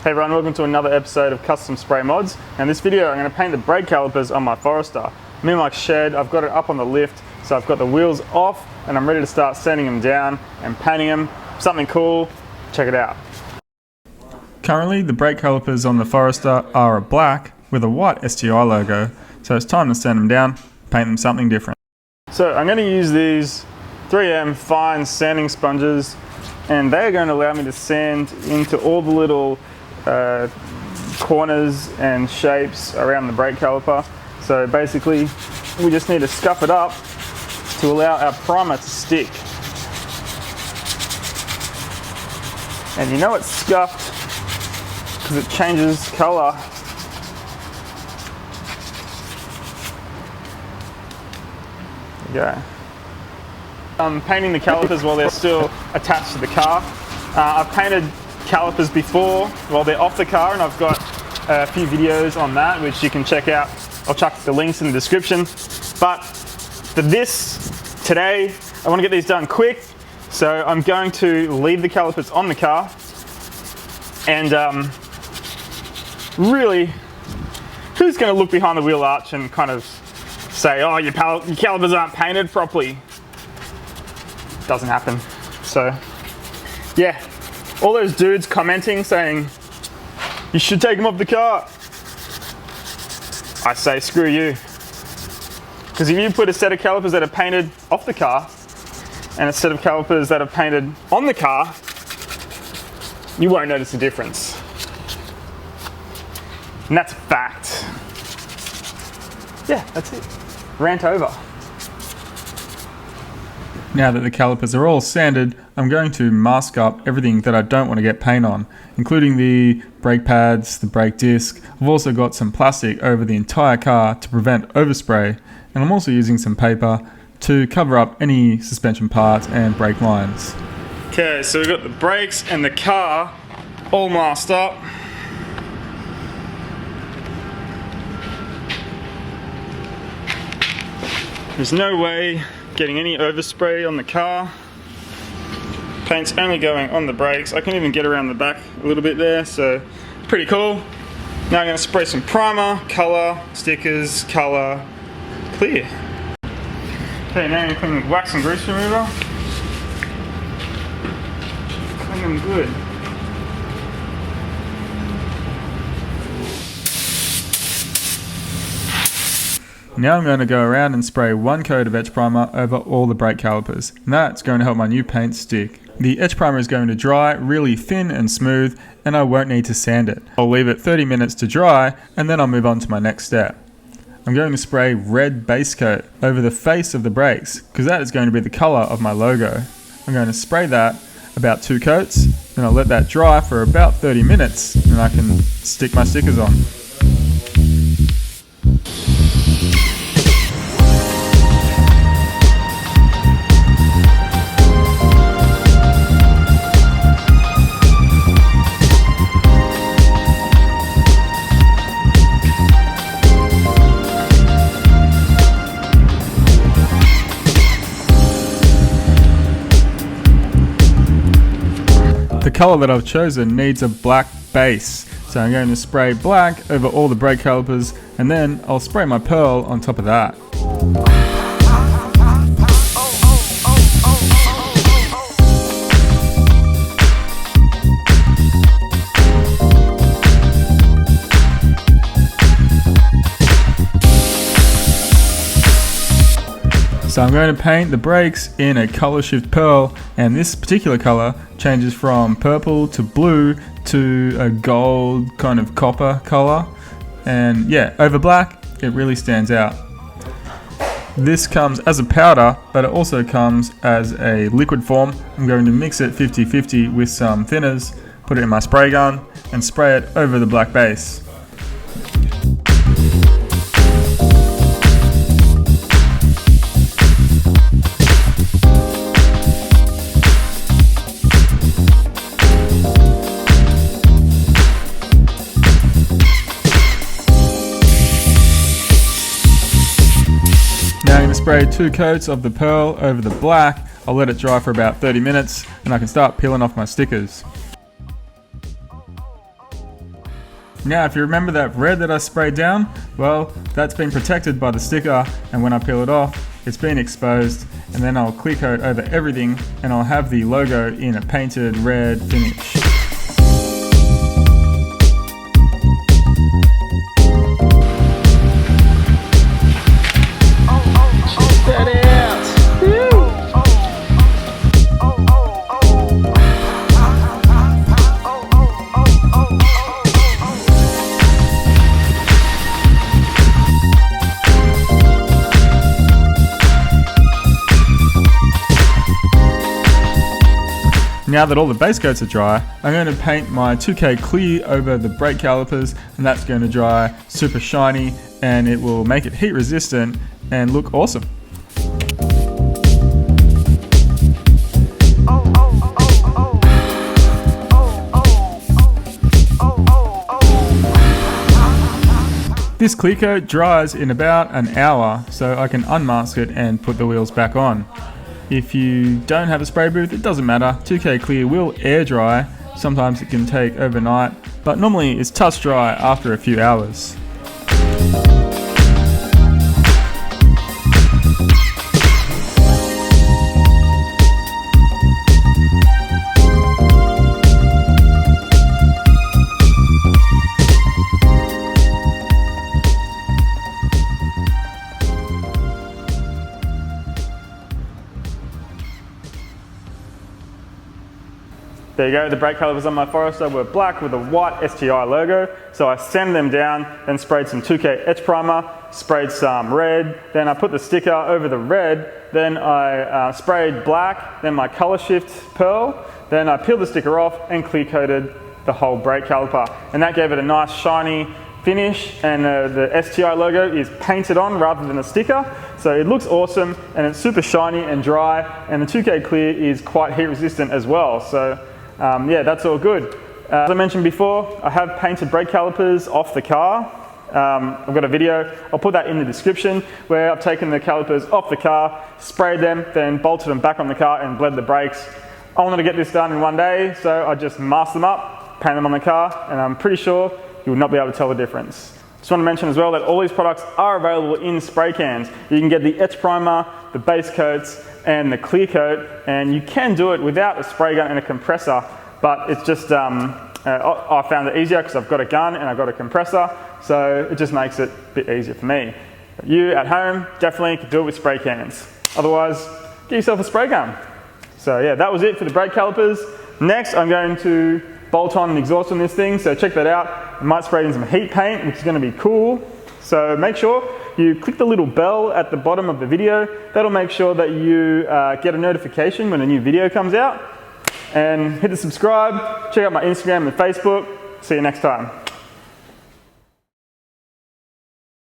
Hey everyone, welcome to another episode of Custom Spray Mods. And this video I'm going to paint the brake calipers on my Forester. I'm in my shed, I've got it up on the lift, so I've got the wheels off and I'm ready to start sanding them down and painting them. Something cool, check it out. Currently the brake calipers on the Forester are a black with a white STI logo, so it's time to sand them down, paint them something different. So I'm going to use these 3M fine sanding sponges, and they're going to allow me to sand into all the little corners and shapes around the brake caliper. So basically we just need to scuff it up to allow our primer to stick. And you know it's scuffed because it changes color. There you go. I'm painting the calipers while they're still attached to the car. I've painted calipers before while they're off the car, and I've got a few videos on that which you can check out. I'll chuck the links in the description. But for this today, I want to get these done quick, so I'm going to leave the calipers on the car and really, who's going to look behind the wheel arch and kind of say, oh, your calipers aren't painted properly? Doesn't happen. So yeah, all those dudes commenting saying you should take them off the car, I say screw you, because if you put a set of calipers that are painted off the car and a set of calipers that are painted on the car, you won't notice a difference, and that's a fact. Yeah, that's it. Rant over. Now that the calipers are all sanded, I'm going to mask up everything that I don't want to get paint on, including the brake pads, the brake disc. I've also got some plastic over the entire car to prevent overspray, and I'm also using some paper to cover up any suspension parts and brake lines. Okay, so we've got the brakes and the car all masked up. There's no way getting any overspray on the car. Paint's only going on the brakes. I can even get around the back a little bit there, so pretty cool. Now I'm going to spray some primer, colour, stickers, colour, clear. Okay, now I'm going to clean with wax and grease remover. Clean them good. Now I'm going to go around and spray one coat of etch primer over all the brake calipers, and that's going to help my new paint stick. The etch primer is going to dry really thin and smooth, and I won't need to sand it. I'll leave it 30 minutes to dry, and then I'll move on to my next step. I'm going to spray red base coat over the face of the brakes, because that is going to be the colour of my logo. I'm going to spray that about 2 coats, and I'll let that dry for about 30 minutes, and I can stick my stickers on. The colour that I've chosen needs a black base, so I'm going to spray black over all the brake calipers, and then I'll spray my pearl on top of that. So I'm going to paint the brakes in a colour shift pearl, and this particular colour changes from purple to blue to a gold kind of copper colour, and yeah, over black it really stands out. This comes as a powder, but it also comes as a liquid form. I'm going to mix it 50-50 with some thinners, put it in my spray gun and spray it over the black base. Spray 2 coats of the pearl over the black. I'll let it dry for about 30 minutes and I can start peeling off my stickers. Now, if you remember that red that I sprayed down, well, that's been protected by the sticker, and when I peel it off, it's been exposed, and then I'll clear coat over everything, and I'll have the logo in a painted red finish. Now that all the base coats are dry, I'm going to paint my 2K clear over the brake calipers, and that's going to dry super shiny, and it will make it heat resistant and look awesome. This clear coat dries in about an hour, so I can unmask it and put the wheels back on. If you don't have a spray booth, it doesn't matter. 2K Clear will air dry. Sometimes it can take overnight, but normally it's touch dry after a few hours. There you go, the brake calipers on my Forester were black with a white STI logo, so I sanded them down, then sprayed some 2K etch primer, sprayed some red, then I put the sticker over the red, then I sprayed black, then my color shift pearl, then I peeled the sticker off and clear coated the whole brake caliper, and that gave it a nice shiny finish, and the STI logo is painted on rather than a sticker, so it looks awesome and it's super shiny and dry, and the 2K Clear is quite heat resistant as well. So yeah, that's all good. As I mentioned before, I have painted brake calipers off the car. I've got a video, I'll put that in the description, where I've taken the calipers off the car, sprayed them, then bolted them back on the car and bled the brakes. I wanted to get this done in one day, so I just masked them up, painted them on the car, and I'm pretty sure you will not be able to tell the difference. Just want to mention as well that all these products are available in spray cans. You can get the etch primer, the base coats, and the clear coat, and you can do it without a spray gun and a compressor, but it's just, I found it easier because I've got a gun and I've got a compressor, so it just makes it a bit easier for me. But you at home definitely could do it with spray cans. Otherwise, get yourself a spray gun. So yeah, that was it for the brake calipers. Next, I'm going to bolt on an exhaust on this thing, so check that out. I might spray in some heat paint, which is going to be cool. So make sure you click the little bell at the bottom of the video. That'll make sure that you get a notification when a new video comes out. And hit the subscribe, check out my Instagram and Facebook. See you next time.